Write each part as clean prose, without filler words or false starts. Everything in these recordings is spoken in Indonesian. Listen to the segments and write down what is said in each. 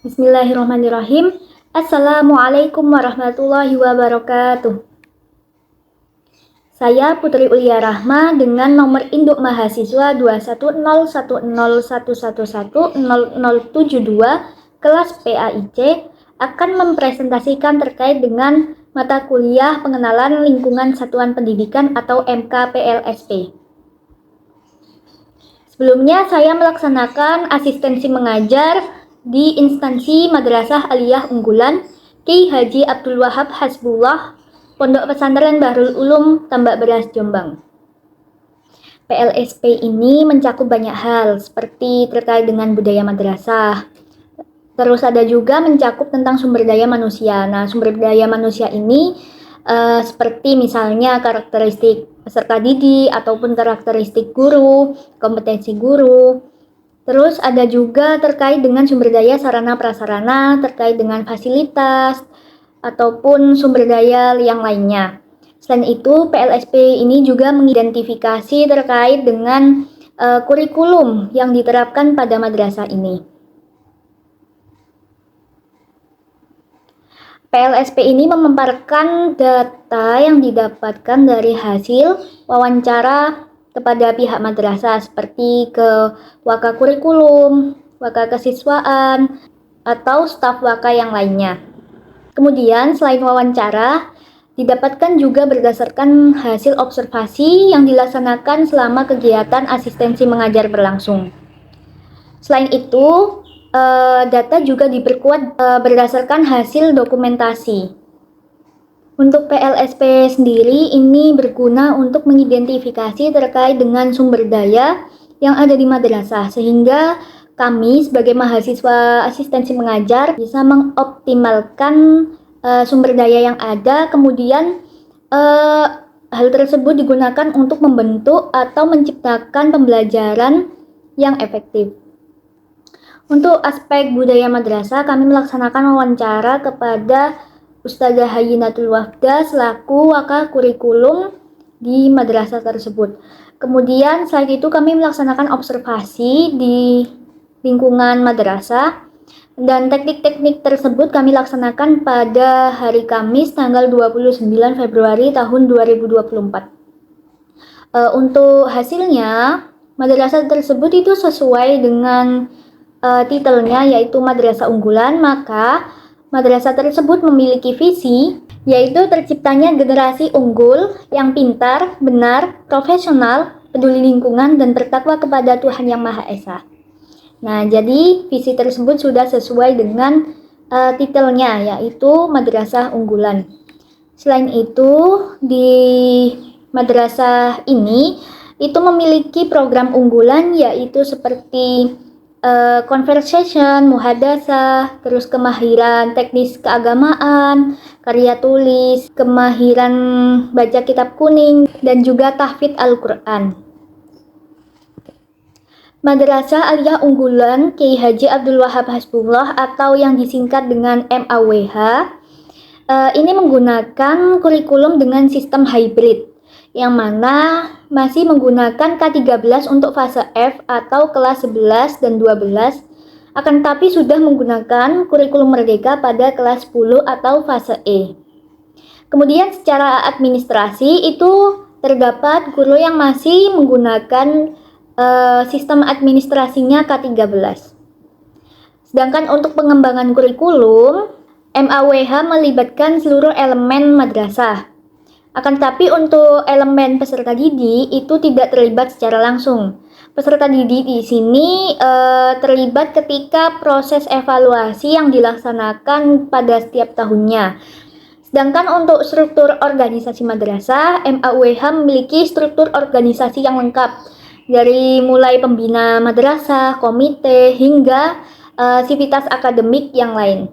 Bismillahirrahmanirrahim. Assalamualaikum warahmatullahi wabarakatuh. Saya Putri Ulia Rahma dengan nomor induk mahasiswa 21011110072 kelas PAIC akan mempresentasikan terkait dengan mata kuliah pengenalan lingkungan satuan pendidikan atau MKPLSP. Sebelumnya saya melaksanakan asistensi mengajar di instansi Madrasah Aliyah Unggulan Ki Haji Abdul Wahab Hasbullah, Pondok Pesantren Bahrul Ulum, Tambak Beras, Jombang. PLSP ini mencakup banyak hal seperti terkait dengan budaya madrasah. Terus ada juga mencakup tentang sumber daya manusia. Nah, sumber daya manusia ini seperti misalnya karakteristik peserta didik ataupun karakteristik guru, kompetensi guru. Terus ada juga terkait dengan sumber daya sarana prasarana, terkait dengan fasilitas ataupun sumber daya yang lainnya. Selain itu, PLSP ini juga mengidentifikasi terkait dengan kurikulum yang diterapkan pada madrasah ini. PLSP ini memaparkan data yang didapatkan dari hasil wawancara kepada pihak madrasah seperti ke waka kurikulum, waka kesiswaan, atau staf waka yang lainnya. Kemudian selain wawancara, didapatkan juga berdasarkan hasil observasi yang dilaksanakan selama kegiatan asistensi mengajar berlangsung. Selain itu, data juga diperkuat berdasarkan hasil dokumentasi. Untuk PLSP sendiri ini berguna untuk mengidentifikasi terkait dengan sumber daya yang ada di madrasah, sehingga kami sebagai mahasiswa asistensi mengajar bisa mengoptimalkan sumber daya yang ada, kemudian hal tersebut digunakan untuk membentuk atau menciptakan pembelajaran yang efektif. Untuk aspek budaya madrasah, kami melaksanakan wawancara kepada Ustazah Hayinatul Wafda selaku waka kurikulum di madrasah tersebut. Kemudian selain itu kami melaksanakan observasi di lingkungan madrasah, dan teknik-teknik tersebut kami laksanakan pada hari Kamis tanggal 29 Februari tahun 2024. Untuk hasilnya, madrasah tersebut itu sesuai dengan titelnya yaitu Madrasah Unggulan, maka madrasah tersebut memiliki visi yaitu terciptanya generasi unggul yang pintar, benar, profesional, peduli lingkungan, dan bertakwa kepada Tuhan Yang Maha Esa. Nah, jadi visi tersebut sudah sesuai dengan titelnya yaitu Madrasah Unggulan. Selain itu, di madrasah ini itu memiliki program unggulan yaitu seperti conversation, muhadasah, terus kemahiran teknis keagamaan, karya tulis, kemahiran baca kitab kuning, dan juga tahfidz Al-Quran. Madrasah Aliyah Unggulan Kiai Haji Abdul Wahab Hasbullah atau yang disingkat dengan MAWH ini menggunakan kurikulum dengan sistem hybrid, yang mana masih menggunakan K13 untuk fase F atau kelas 11 dan 12, akan tetapi sudah menggunakan kurikulum merdeka pada kelas 10 atau fase E. Kemudian secara administrasi itu terdapat guru yang masih menggunakan sistem administrasinya K13. Sedangkan untuk pengembangan kurikulum, MAWH melibatkan seluruh elemen madrasah. Akan tetapi untuk elemen peserta didik itu tidak terlibat secara langsung. Peserta didik di sini terlibat ketika proses evaluasi yang dilaksanakan pada setiap tahunnya. Sedangkan untuk struktur organisasi madrasah, MAWH memiliki struktur organisasi yang lengkap, dari mulai pembina madrasah, komite, hingga sivitas akademik yang lain.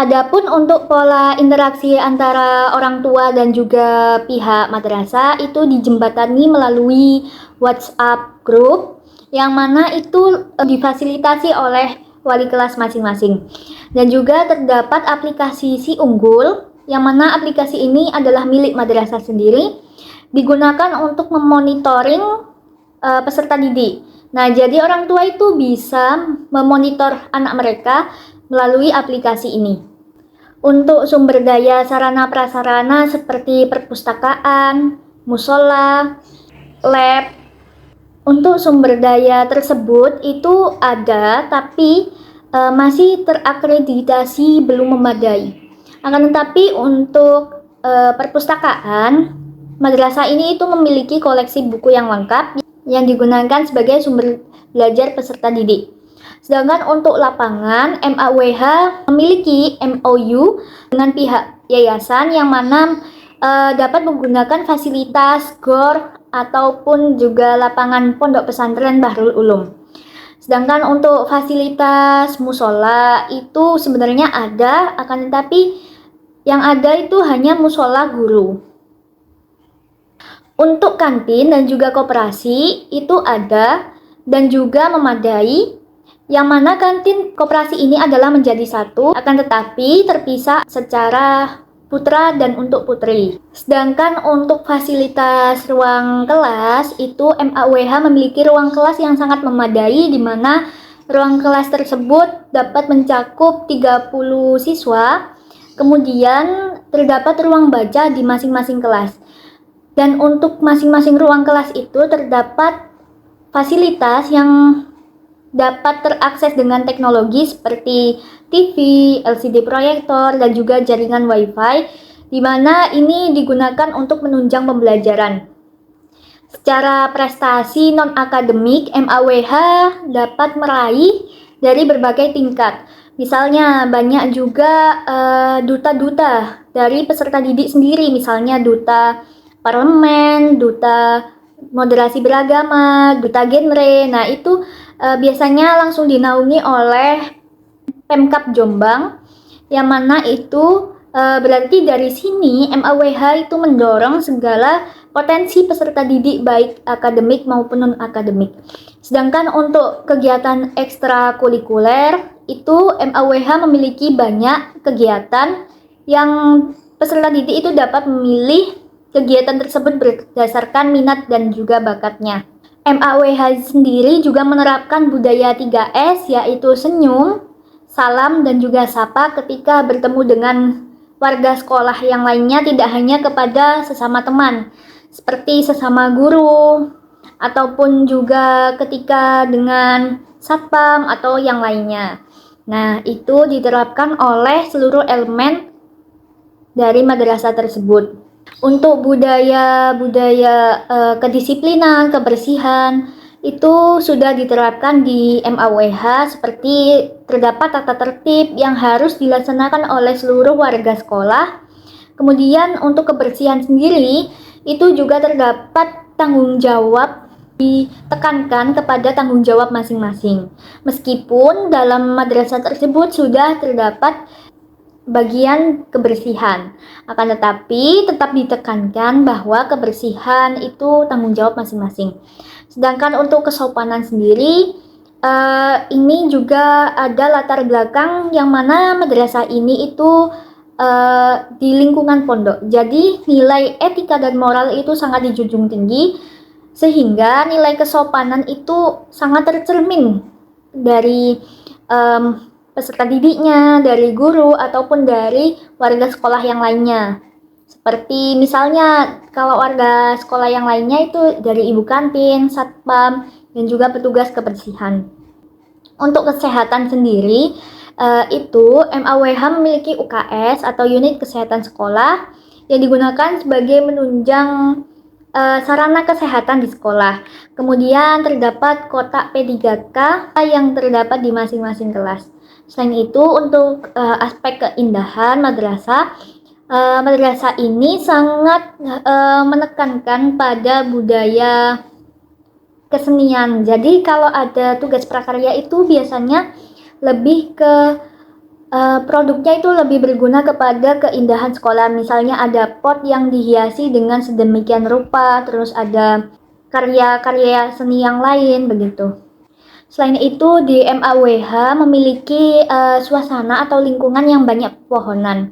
Adapun untuk pola interaksi antara orang tua dan juga pihak madrasah itu dijembatani melalui WhatsApp group, yang mana itu difasilitasi oleh wali kelas masing-masing. Dan juga terdapat aplikasi Si Unggul, yang mana aplikasi ini adalah milik madrasah sendiri, digunakan untuk memonitoring peserta didik. Nah, jadi orang tua itu bisa memonitor anak mereka melalui aplikasi ini. Untuk sumber daya sarana prasarana seperti perpustakaan, musola, lab, untuk sumber daya tersebut itu ada, tapi masih terakreditasi belum memadai. Akan tetapi untuk perpustakaan, madrasah ini itu memiliki koleksi buku yang lengkap yang digunakan sebagai sumber belajar peserta didik. Sedangkan untuk lapangan, MAWH memiliki MOU dengan pihak yayasan yang mana dapat menggunakan fasilitas GOR ataupun juga lapangan Pondok Pesantren Bahrul Ulum. Sedangkan untuk fasilitas musola itu sebenarnya ada, akan tetapi yang ada itu hanya musola guru. Untuk kantin dan juga koperasi itu ada dan juga memadai, yang mana kantin koperasi ini adalah menjadi satu, akan tetapi terpisah secara putra dan untuk putri. Sedangkan untuk fasilitas ruang kelas itu MAWH memiliki ruang kelas yang sangat memadai, di mana ruang kelas tersebut dapat mencakup 30 siswa. Kemudian terdapat ruang baca di masing-masing kelas. Dan untuk masing-masing ruang kelas itu terdapat fasilitas yang dapat terakses dengan teknologi seperti TV, LCD proyektor, dan juga jaringan Wi-Fi, di mana ini digunakan untuk menunjang pembelajaran. Secara prestasi non-akademik, MAWH dapat meraih dari berbagai tingkat. Misalnya banyak juga duta-duta dari peserta didik sendiri, misalnya duta parlemen, duta moderasi beragama, duta genre. Nah, itu biasanya langsung dinaungi oleh Pemkab Jombang, yang mana itu berarti dari sini MAWH itu mendorong segala potensi peserta didik baik akademik maupun non-akademik. Sedangkan untuk kegiatan ekstrakurikuler itu MAWH memiliki banyak kegiatan yang peserta didik itu dapat memilih kegiatan tersebut berdasarkan minat dan juga bakatnya. MAWH sendiri juga menerapkan budaya 3S, yaitu senyum, salam, dan juga sapa ketika bertemu dengan warga sekolah yang lainnya, tidak hanya kepada sesama teman, seperti sesama guru, ataupun juga ketika dengan satpam atau yang lainnya. Nah, itu diterapkan oleh seluruh elemen dari madrasah tersebut. Untuk budaya kedisiplinan, kebersihan itu sudah diterapkan di MAWH, seperti terdapat tata tertib yang harus dilaksanakan oleh seluruh warga sekolah. Kemudian untuk kebersihan sendiri itu juga terdapat tanggung jawab, ditekankan kepada tanggung jawab masing-masing. Meskipun dalam madrasah tersebut sudah terdapat bagian kebersihan, akan tetapi tetap ditekankan bahwa kebersihan itu tanggung jawab masing-masing. Sedangkan untuk kesopanan sendiri, ini juga ada latar belakang yang mana madrasah ini itu di lingkungan pondok. Jadi nilai etika dan moral itu sangat dijunjung tinggi, sehingga nilai kesopanan itu sangat tercermin dari peserta didiknya, dari guru, ataupun dari warga sekolah yang lainnya. Seperti misalnya kalau warga sekolah yang lainnya itu dari ibu kantin, satpam, dan juga petugas kebersihan. Untuk kesehatan sendiri, itu MAWH memiliki UKS atau unit kesehatan sekolah yang digunakan sebagai menunjang sarana kesehatan di sekolah. Kemudian terdapat kotak P3K yang terdapat di masing-masing kelas. Selain itu, untuk aspek keindahan madrasah ini sangat menekankan pada budaya kesenian. Jadi kalau ada tugas prakarya itu biasanya lebih ke produknya itu lebih berguna kepada keindahan sekolah. Misalnya ada pot yang dihiasi dengan sedemikian rupa, terus ada karya-karya seni yang lain begitu. Selain itu, di MAWH memiliki suasana atau lingkungan yang banyak pepohonan.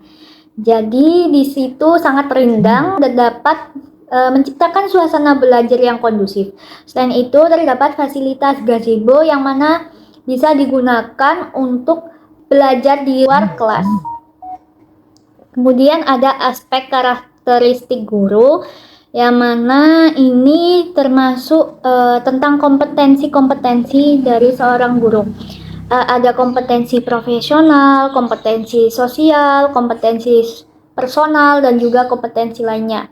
Jadi di situ sangat rindang dan dapat menciptakan suasana belajar yang kondusif. Selain itu, terdapat fasilitas gazebo yang mana bisa digunakan untuk belajar di luar kelas. Kemudian ada aspek karakteristik guru, yang mana ini termasuk tentang kompetensi-kompetensi dari seorang guru. Ada kompetensi profesional, kompetensi sosial, kompetensi personal, dan juga kompetensi lainnya.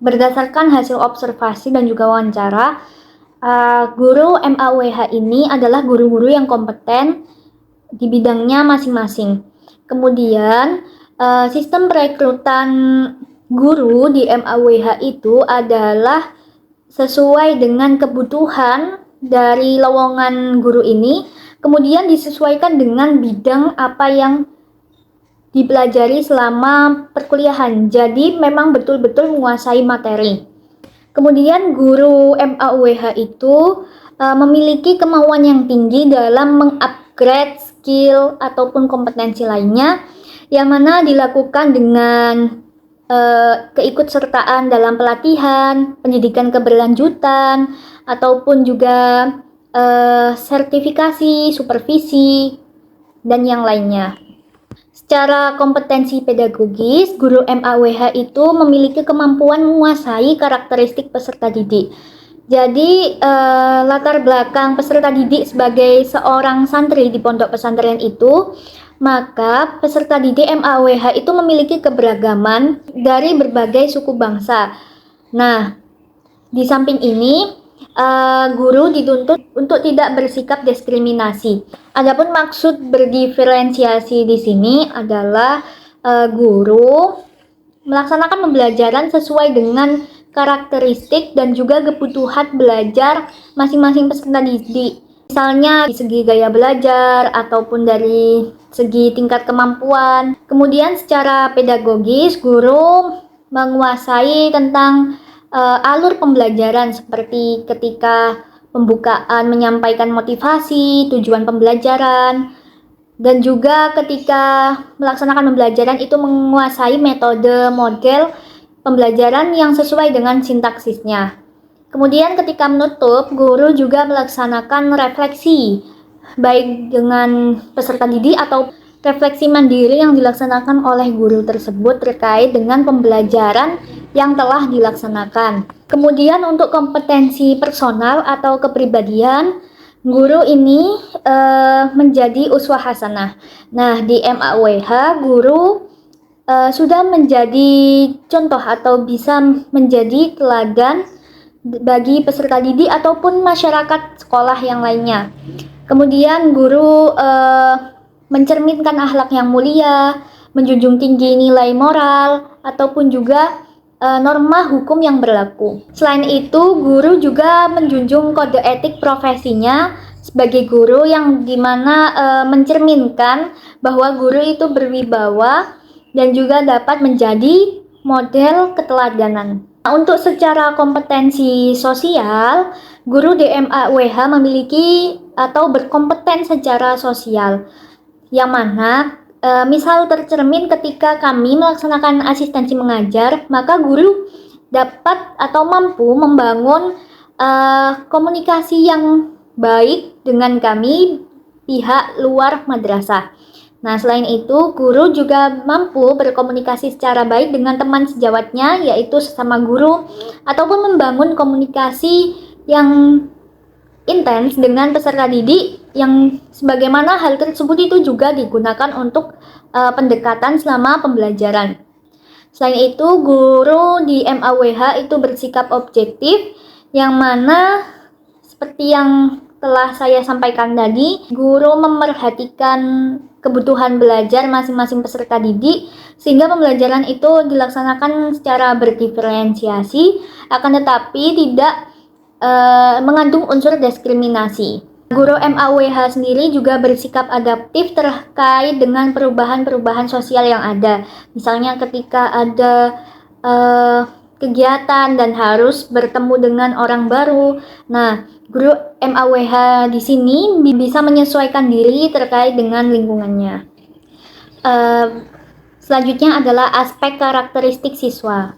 Berdasarkan hasil observasi dan juga wawancara, guru MAWH ini adalah guru-guru yang kompeten di bidangnya masing-masing. Kemudian, sistem perekrutan guru di MAWH itu adalah sesuai dengan kebutuhan dari lowongan guru ini, kemudian disesuaikan dengan bidang apa yang dipelajari selama perkuliahan. Jadi memang betul-betul menguasai materi. Kemudian guru MAUWH itu memiliki kemauan yang tinggi dalam mengupgrade skill ataupun kompetensi lainnya, yang mana dilakukan dengan keikutsertaan dalam pelatihan, pendidikan keberlanjutan, ataupun juga sertifikasi, supervisi, dan yang lainnya. Secara kompetensi pedagogis, guru MAWH itu memiliki kemampuan menguasai karakteristik peserta didik. Jadi, latar belakang peserta didik sebagai seorang santri di pondok pesantren itu, maka peserta didik MAWH itu memiliki keberagaman dari berbagai suku bangsa. Nah, di samping ini, guru dituntut untuk tidak bersikap diskriminasi. Adapun maksud berdiferensiasi di sini adalah guru melaksanakan pembelajaran sesuai dengan karakteristik dan juga kebutuhan belajar masing-masing peserta didik. Misalnya di segi gaya belajar ataupun dari segi tingkat kemampuan. Kemudian secara pedagogis, guru menguasai tentang alur pembelajaran seperti ketika pembukaan menyampaikan motivasi, tujuan pembelajaran, dan juga ketika melaksanakan pembelajaran itu menguasai metode model pembelajaran yang sesuai dengan sintaksisnya. Kemudian ketika menutup, guru juga melaksanakan refleksi baik dengan peserta didik atau refleksi mandiri yang dilaksanakan oleh guru tersebut terkait dengan pembelajaran yang telah dilaksanakan. Kemudian untuk kompetensi personal atau kepribadian, guru ini menjadi uswah hasanah. Nah, di MAWH guru sudah menjadi contoh atau bisa menjadi teladan bagi peserta didik ataupun masyarakat sekolah yang lainnya. Kemudian guru mencerminkan akhlak yang mulia, menjunjung tinggi nilai moral, ataupun juga norma hukum yang berlaku. Selain itu, guru juga menjunjung kode etik profesinya sebagai guru yang dimana mencerminkan bahwa guru itu berwibawa dan juga dapat menjadi model keteladanan. Nah, untuk secara kompetensi sosial, guru DMAWH memiliki atau berkompeten secara sosial, yang mana misal tercermin ketika kami melaksanakan asistensi mengajar, maka guru dapat atau mampu membangun komunikasi yang baik dengan kami pihak luar madrasah. Nah, selain itu, guru juga mampu berkomunikasi secara baik dengan teman sejawatnya, yaitu sesama guru, ataupun membangun komunikasi yang intens dengan peserta didik, yang sebagaimana hal tersebut itu juga digunakan untuk pendekatan selama pembelajaran. Selain itu, guru di MAWH itu bersikap objektif, yang mana seperti yang telah saya sampaikan tadi, guru memerhatikan kebutuhan belajar masing-masing peserta didik sehingga pembelajaran itu dilaksanakan secara berdiferensiasi, akan tetapi tidak mengandung unsur diskriminasi. Guru MAWH sendiri juga bersikap adaptif terkait dengan perubahan-perubahan sosial yang ada. Misalnya ketika ada kegiatan dan harus bertemu dengan orang baru. Nah, guru MAWH di sini bisa menyesuaikan diri terkait dengan lingkungannya. Selanjutnya adalah aspek karakteristik siswa.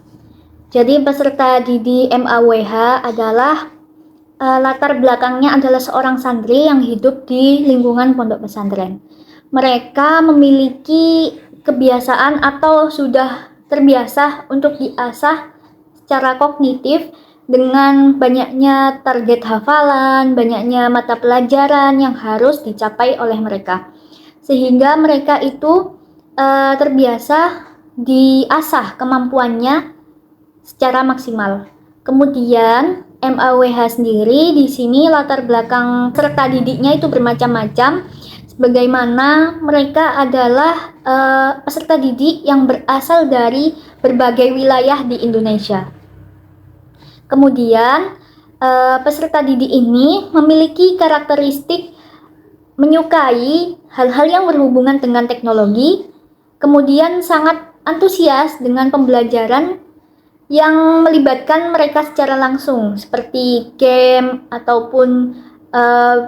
Jadi peserta didik MAWH adalah latar belakangnya adalah seorang santri yang hidup di lingkungan pondok pesantren. Mereka memiliki kebiasaan atau sudah terbiasa untuk diasah secara kognitif dengan banyaknya target hafalan, banyaknya mata pelajaran yang harus dicapai oleh mereka. Sehingga mereka itu terbiasa diasah kemampuannya secara maksimal. Kemudian MAWH sendiri di sini latar belakang peserta didiknya itu bermacam-macam. Bagaimana mereka adalah peserta didik yang berasal dari berbagai wilayah di Indonesia. Kemudian peserta didik ini memiliki karakteristik menyukai hal-hal yang berhubungan dengan teknologi, kemudian sangat antusias dengan pembelajaran yang melibatkan mereka secara langsung seperti game ataupun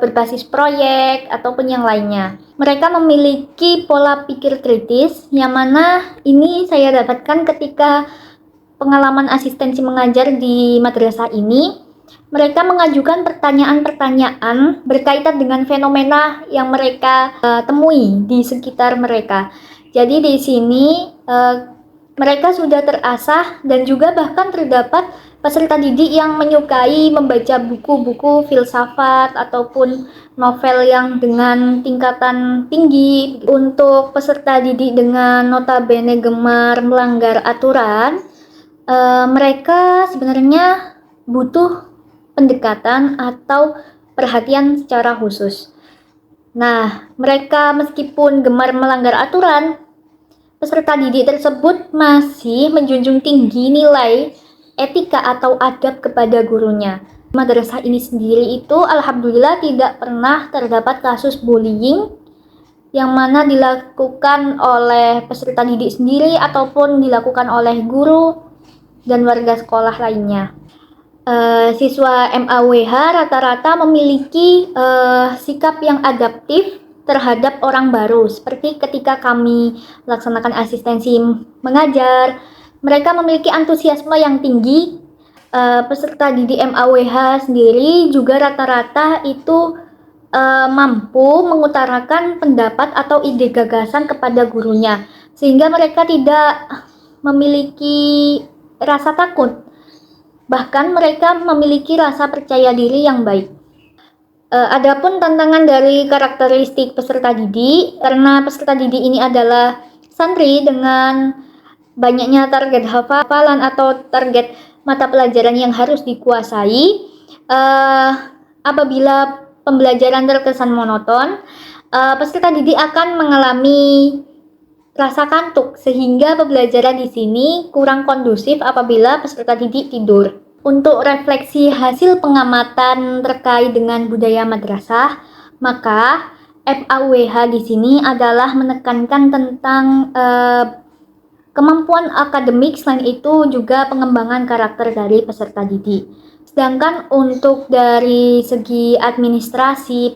berbasis proyek ataupun yang lainnya. Mereka memiliki pola pikir kritis yang mana ini saya dapatkan ketika pengalaman asistensi mengajar di madrasah ini. Mereka mengajukan pertanyaan-pertanyaan berkaitan dengan fenomena yang mereka temui di sekitar mereka. Jadi di sini mereka sudah terasah dan juga bahkan terdapat peserta didik yang menyukai membaca buku-buku filsafat ataupun novel yang dengan tingkatan tinggi. Untuk peserta didik dengan notabene gemar melanggar aturan, mereka sebenarnya butuh pendekatan atau perhatian secara khusus. Nah, mereka meskipun gemar melanggar aturan, peserta didik tersebut masih menjunjung tinggi nilai etika atau adab kepada gurunya. Madrasah ini sendiri itu alhamdulillah tidak pernah terdapat kasus bullying yang mana dilakukan oleh peserta didik sendiri ataupun dilakukan oleh guru dan warga sekolah lainnya. Siswa MAWH rata-rata memiliki sikap yang adaptif terhadap orang baru. Seperti ketika kami melaksanakan asistensi mengajar, mereka memiliki antusiasme yang tinggi. Peserta didik MAWH sendiri juga rata-rata itu mampu mengutarakan pendapat atau ide gagasan kepada gurunya, sehingga mereka tidak memiliki rasa takut. Bahkan mereka memiliki rasa percaya diri yang baik. Adapun tantangan dari karakteristik peserta didik, karena peserta didik ini adalah santri dengan banyaknya target hafalan atau target mata pelajaran yang harus dikuasai, apabila pembelajaran terkesan monoton, peserta didik akan mengalami rasa kantuk sehingga pembelajaran di sini kurang kondusif apabila peserta didik tidur. Untuk refleksi hasil pengamatan terkait dengan budaya madrasah, maka MAWH di sini adalah menekankan tentang kemampuan akademik, selain itu juga pengembangan karakter dari peserta didik. Sedangkan untuk dari segi administrasi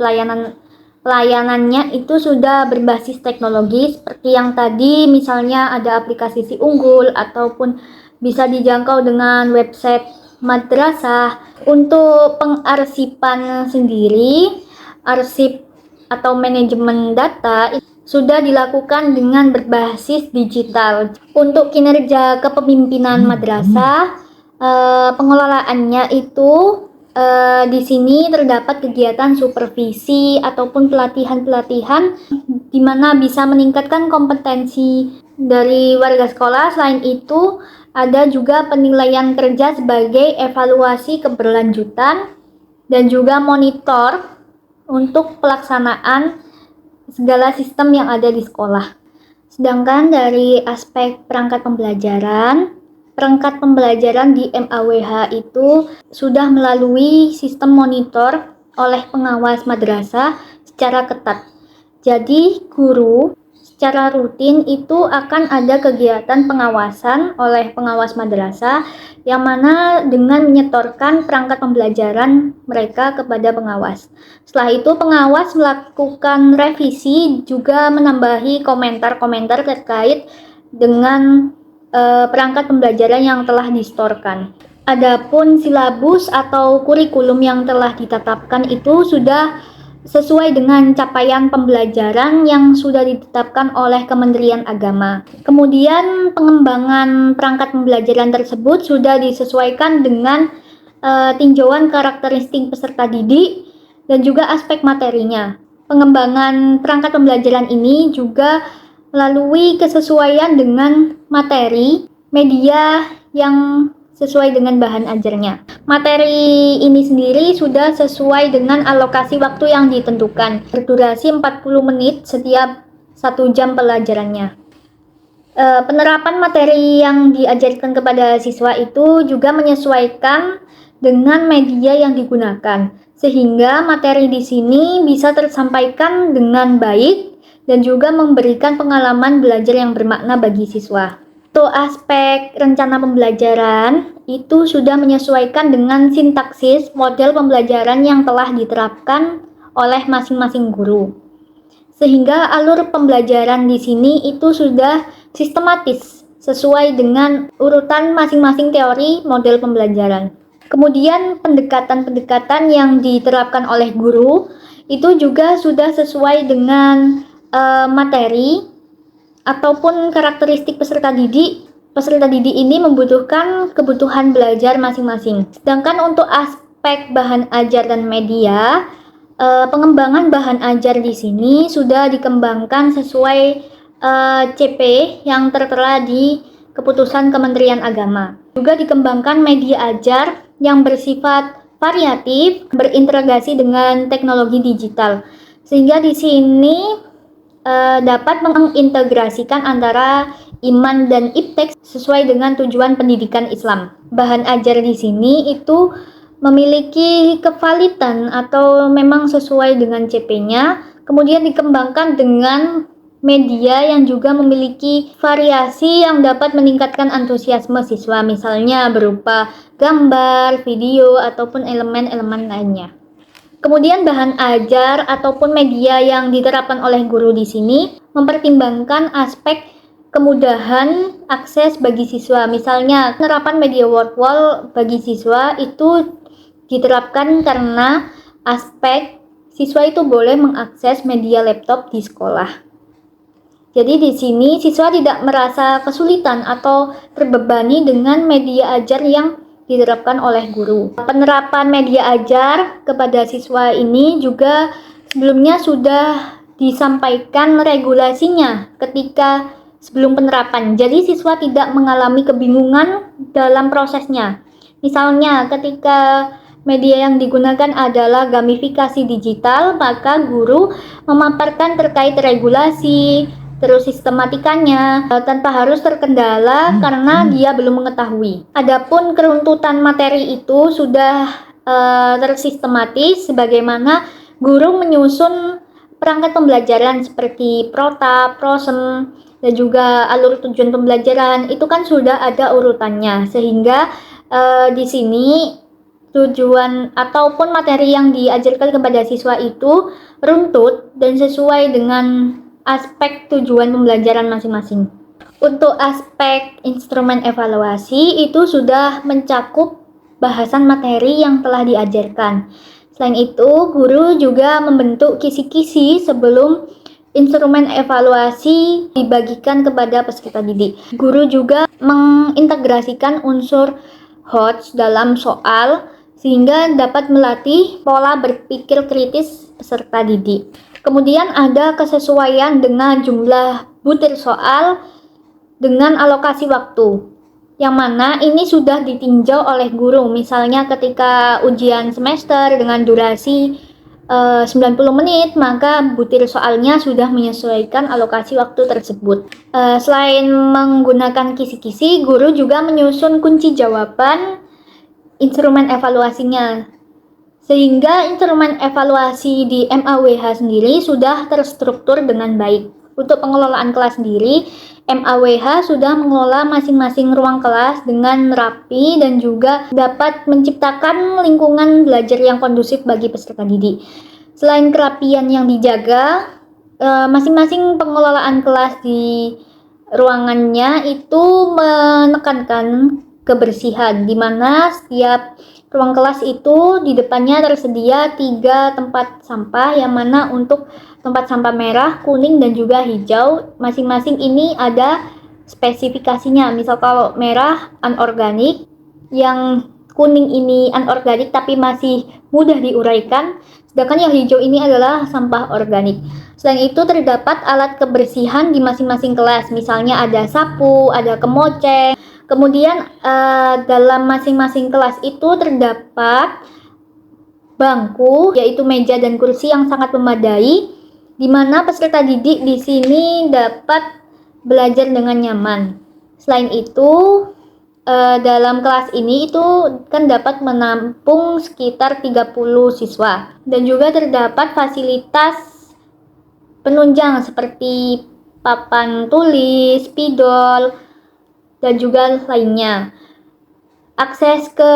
pelayanannya itu sudah berbasis teknologi seperti yang tadi, misalnya ada aplikasi Si Unggul ataupun bisa dijangkau dengan website madrasah. Untuk pengarsipan sendiri, arsip atau manajemen data sudah dilakukan dengan berbasis digital. Untuk kinerja kepemimpinan madrasah, pengelolaannya itu di sini terdapat kegiatan supervisi ataupun pelatihan-pelatihan di mana bisa meningkatkan kompetensi dari warga sekolah. Selain itu, ada juga penilaian kerja sebagai evaluasi keberlanjutan dan juga monitor untuk pelaksanaan segala sistem yang ada di sekolah. Sedangkan dari aspek perangkat pembelajaran di MAWH itu sudah melalui sistem monitor oleh pengawas madrasah secara ketat. Jadi guru secara rutin itu akan ada kegiatan pengawasan oleh pengawas madrasah yang mana dengan menyetorkan perangkat pembelajaran mereka kepada pengawas. Setelah itu pengawas melakukan revisi juga menambahi komentar-komentar terkait dengan perangkat pembelajaran yang telah disetorkan. Adapun silabus atau kurikulum yang telah ditetapkan itu sudah sesuai dengan capaian pembelajaran yang sudah ditetapkan oleh Kementerian Agama. Kemudian pengembangan perangkat pembelajaran tersebut sudah disesuaikan dengan tinjauan karakteristik peserta didik dan juga aspek materinya. Pengembangan perangkat pembelajaran ini juga melalui kesesuaian dengan materi, media yang sesuai dengan bahan ajarnya. Materi ini sendiri sudah sesuai dengan alokasi waktu yang ditentukan, berdurasi 40 menit setiap 1 jam pelajarannya. Penerapan materi yang diajarkan kepada siswa itu juga menyesuaikan dengan media yang digunakan, sehingga materi di sini bisa tersampaikan dengan baik dan juga memberikan pengalaman belajar yang bermakna bagi siswa. Untuk aspek rencana pembelajaran, itu sudah menyesuaikan dengan sintaksis model pembelajaran yang telah diterapkan oleh masing-masing guru. Sehingga alur pembelajaran di sini itu sudah sistematis, sesuai dengan urutan masing-masing teori model pembelajaran. Kemudian pendekatan-pendekatan yang diterapkan oleh guru itu juga sudah sesuai dengan materi ataupun karakteristik peserta didik. Peserta didik ini membutuhkan kebutuhan belajar masing-masing. Sedangkan untuk aspek bahan ajar dan media, pengembangan bahan ajar di sini sudah dikembangkan sesuai CP yang tertera di keputusan Kementerian Agama. Juga dikembangkan media ajar yang bersifat variatif, berintegrasi dengan teknologi digital. Sehingga di sini dapat mengintegrasikan antara iman dan iptek sesuai dengan tujuan pendidikan Islam. Bahan ajar di sini itu memiliki kevalitan atau memang sesuai dengan CP-nya, kemudian dikembangkan dengan media yang juga memiliki variasi yang dapat meningkatkan antusiasme siswa, misalnya berupa gambar, video, ataupun elemen-elemen lainnya. Kemudian bahan ajar ataupun media yang diterapkan oleh guru di sini mempertimbangkan aspek kemudahan akses bagi siswa. Misalnya penerapan media word wall bagi siswa itu diterapkan karena aspek siswa itu boleh mengakses media laptop di sekolah. Jadi di sini siswa tidak merasa kesulitan atau terbebani dengan media ajar yang diterapkan oleh guru. Penerapan media ajar kepada siswa ini juga sebelumnya sudah disampaikan regulasinya ketika sebelum penerapan. Jadi siswa tidak mengalami kebingungan dalam prosesnya. Misalnya ketika media yang digunakan adalah gamifikasi digital, maka guru memaparkan terkait regulasi, terus sistematikanya tanpa harus terkendala karena dia belum mengetahui. Adapun keruntutan materi itu sudah tersistematis sebagaimana guru menyusun perangkat pembelajaran seperti protap, prosem, dan juga alur tujuan pembelajaran itu kan sudah ada urutannya, sehingga di sini tujuan ataupun materi yang diajarkan kepada siswa itu runtut dan sesuai dengan aspek tujuan pembelajaran masing-masing. Untuk aspek instrumen evaluasi itu sudah mencakup bahasan materi yang telah diajarkan. Selain itu, guru juga membentuk kisi-kisi sebelum instrumen evaluasi dibagikan kepada peserta didik. Guru juga mengintegrasikan unsur HOTS dalam soal sehingga dapat melatih pola berpikir kritis peserta didik. Kemudian ada kesesuaian dengan jumlah butir soal dengan alokasi waktu, yang mana ini sudah ditinjau oleh guru. Misalnya ketika ujian semester dengan durasi 90 menit, maka butir soalnya sudah menyesuaikan alokasi waktu tersebut. Selain menggunakan kisi-kisi, guru juga menyusun kunci jawaban instrumen evaluasinya. Sehingga instrumen evaluasi di MAWH sendiri sudah terstruktur dengan baik. Untuk pengelolaan kelas sendiri, MAWH sudah mengelola masing-masing ruang kelas dengan rapi dan juga dapat menciptakan lingkungan belajar yang kondusif bagi peserta didik. Selain kerapian yang dijaga, masing-masing pengelolaan kelas di ruangannya itu menekankan kebersihan, di mana setiap ruang kelas itu di depannya tersedia 3 tempat sampah, yang mana untuk tempat sampah merah, kuning, dan juga hijau, masing-masing ini ada spesifikasinya. Misal kalau merah anorganik, yang kuning ini anorganik tapi masih mudah diuraikan, sedangkan yang hijau ini adalah sampah organik. Selain itu terdapat alat kebersihan di masing-masing kelas, misalnya ada sapu, ada kemoceng. Kemudian dalam masing-masing kelas itu terdapat bangku, yaitu meja dan kursi yang sangat memadai, di mana peserta didik di sini dapat belajar dengan nyaman. Selain itu, dalam kelas ini itu kan dapat menampung sekitar 30 siswa, dan juga terdapat fasilitas penunjang seperti papan tulis, spidol, dan juga lainnya. Akses ke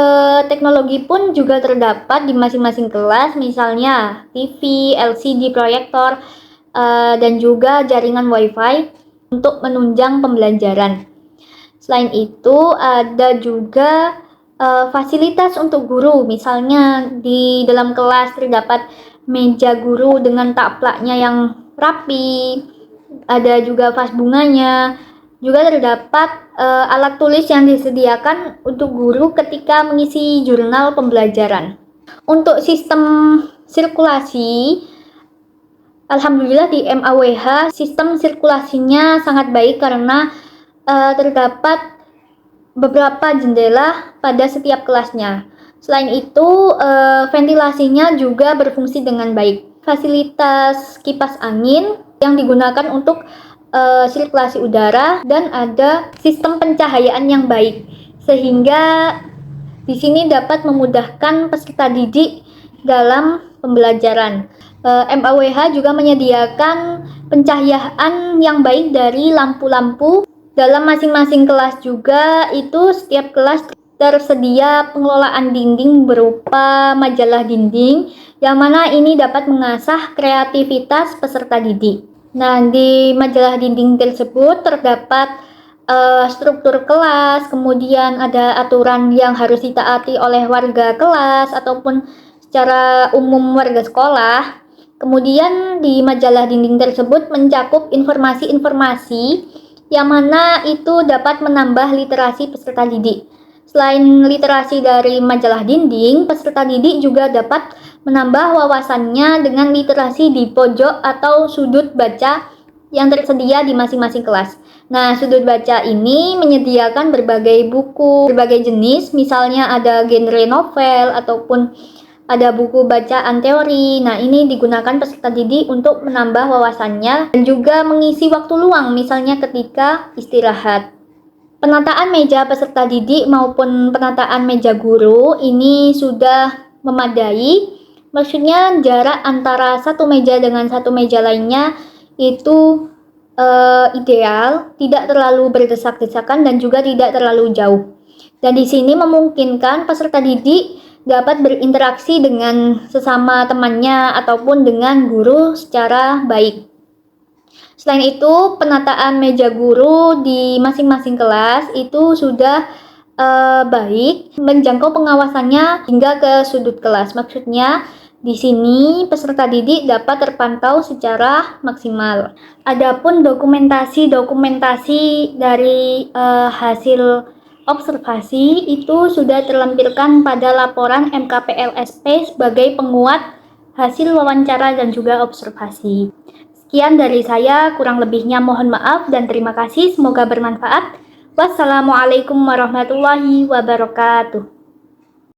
teknologi pun juga terdapat di masing-masing kelas, misalnya TV, LCD proyektor, dan juga jaringan WiFi untuk menunjang pembelajaran. Selain itu ada juga fasilitas untuk guru, misalnya di dalam kelas terdapat meja guru dengan taplaknya yang rapi, ada juga vas bunganya. Juga terdapat alat tulis yang disediakan untuk guru ketika mengisi jurnal pembelajaran. Untuk sistem sirkulasi, alhamdulillah di MAWH sistem sirkulasinya sangat baik karena terdapat beberapa jendela pada setiap kelasnya. Selain itu, ventilasinya juga berfungsi dengan baik. Fasilitas kipas angin yang digunakan untuk sirkulasi udara, dan ada sistem pencahayaan yang baik, sehingga di sini dapat memudahkan peserta didik dalam pembelajaran. MAWH juga menyediakan pencahayaan yang baik dari lampu-lampu. Dalam masing-masing kelas juga itu setiap kelas tersedia pengelolaan dinding berupa majalah dinding, yang mana ini dapat mengasah kreativitas peserta didik. Nah, di majalah dinding tersebut terdapat struktur kelas, kemudian ada aturan yang harus ditaati oleh warga kelas ataupun secara umum warga sekolah. Kemudian di majalah dinding tersebut mencakup informasi-informasi yang mana itu dapat menambah literasi peserta didik. Selain literasi dari majalah dinding, peserta didik juga dapat menambah wawasannya dengan literasi di pojok atau sudut baca yang tersedia di masing-masing kelas. Nah, sudut baca ini menyediakan berbagai buku, berbagai jenis, misalnya ada genre novel ataupun ada buku bacaan teori. Nah, ini digunakan peserta didik untuk menambah wawasannya dan juga mengisi waktu luang, misalnya ketika istirahat. Penataan meja peserta didik maupun penataan meja guru ini sudah memadai. Maksudnya jarak antara satu meja dengan satu meja lainnya itu ideal, tidak terlalu berdesak-desakan dan juga tidak terlalu jauh. Dan di sini memungkinkan peserta didik dapat berinteraksi dengan sesama temannya ataupun dengan guru secara baik. Selain itu, penataan meja guru di masing-masing kelas itu sudah baik, menjangkau pengawasannya hingga ke sudut kelas. Maksudnya, di sini peserta didik dapat terpantau secara maksimal. Adapun dokumentasi dari hasil observasi itu sudah terlampirkan pada laporan MKPLSP sebagai penguat hasil wawancara dan juga observasi. Sekian dari saya, kurang lebihnya mohon maaf dan terima kasih, semoga bermanfaat. Wassalamualaikum warahmatullahi wabarakatuh.